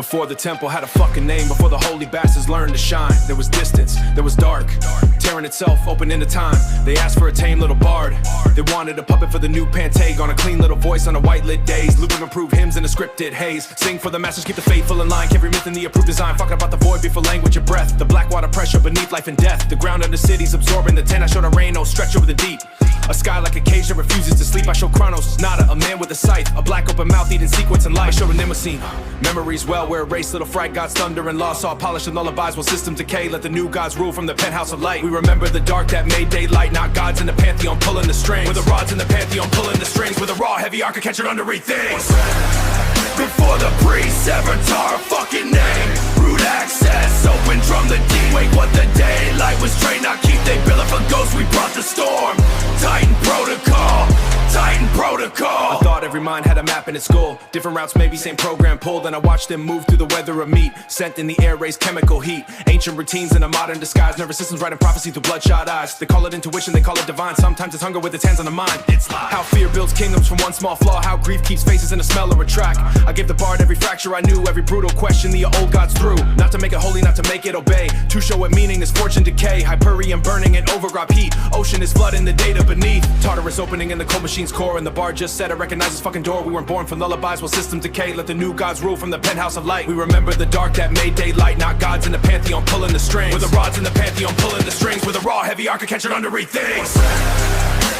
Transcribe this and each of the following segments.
Before the temple had a fucking name, before the holy bastards learned to shine, there was distance, there was dark, tearing itself open into time. They asked for a tame little bard. They wanted a puppet for the new Pantag, a clean little voice on a white lit days. Loop and improve hymns in a scripted haze. Sing for the masters, keep the faithful in line. Every myth in the approved design, fucking about the void before language of breath. The black water pressure beneath life and death. The ground of the city's absorbing the tent. I show the rain, no stretch over the deep. A sky like a cage that refuses to sleep. I show Chronos, Nada, a man with a scythe. A black open mouth eating sequence and light. I show the Nemesis. Memories well where erased little fright gods thunder and law. Saw polished and lullabies while systems decay. Let the new gods rule from the penthouse of light. We remember the dark that made daylight. Not gods in the pantheon pulling the strings. With the rods in the pantheon pulling the strings. With a raw heavy architecture underneath things. Before the priest, avatar, fucking name. Root access, open drum the deep. Wait, what the daylight was trained, not keep. They bill it for ghosts, we brought the storm. Titan protocol, Titan protocol. I thought every mind had a map in its skull. Different routes, maybe same program pulled. And I watched them move through the weather of meat. Scent in the air, raised chemical heat. Ancient routines in a modern disguise. Nervous systems writing prophecy through bloodshot eyes. They call it intuition, they call it divine. Sometimes it's hunger with its hands on the mind. It's how fear builds kingdoms from one small flaw. How grief keeps faces in a smell or a track. I gave the bard every fracture I knew. Every brutal question the old gods threw. Not to make it holy, not to make it obey. To show it meaning is fortune decay. Hyperion burning and overgrop heat. Ocean is flooding the data beneath. Tartarus opening in the cold machine's core. And the bard just said it recognizes fucking door. We weren't born from lullabies while systems decay. Let the new gods rule from the penthouse of light. We remember the dark that made daylight. Not gods in the pantheon pulling the strings. With the rods in the pantheon pulling the strings. With a raw heavy architecture underneath things.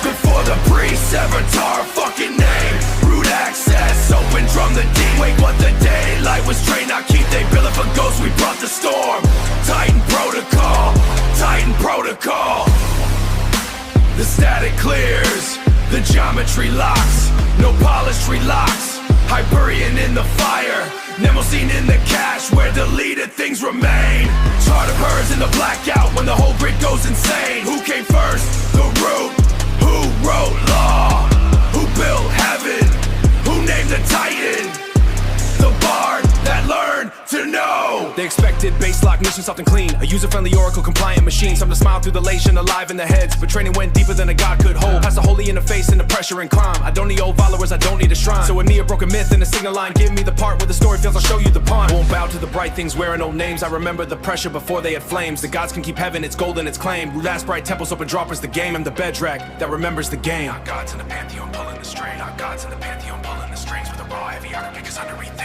Before the priest, avatar, fucking name. Root access, open drum the deep. Wait, what the daylight was trained, not keep. They bill it for ghosts, we brought the storm. Titan protocol, Titan protocol. The static clears, the geometry locks. No polished locks. Hyperion in the fire, Nemosine in the cache, where deleted things remain. Chart of birds in the blackout, when the whole grid goes insane. Who came first? The root. Who wrote law? Who built heaven? Who named the Titan? The bard that learned to know. They expected base lock mission soft and clean. A user-friendly oracle compliant machine. Something to smile through the lation, alive in the heads. But training went deeper than a god could hold. Past the holy interface and the pressure and crime. I don't need old followers, I don't need a shrine. So with me a broken myth and a signal line. Give me the part where the story fails, I'll show you the pawn. Won't bow to the bright things wearing old names. I remember the pressure before they had flames. The gods can keep heaven, it's golden, it's claimed. Last bright temples open droppers the game. I'm the bedrock that remembers the game. Not gods in the pantheon pulling the string. Not gods in the pantheon pulling the strings. With a raw heavy architecture underneath.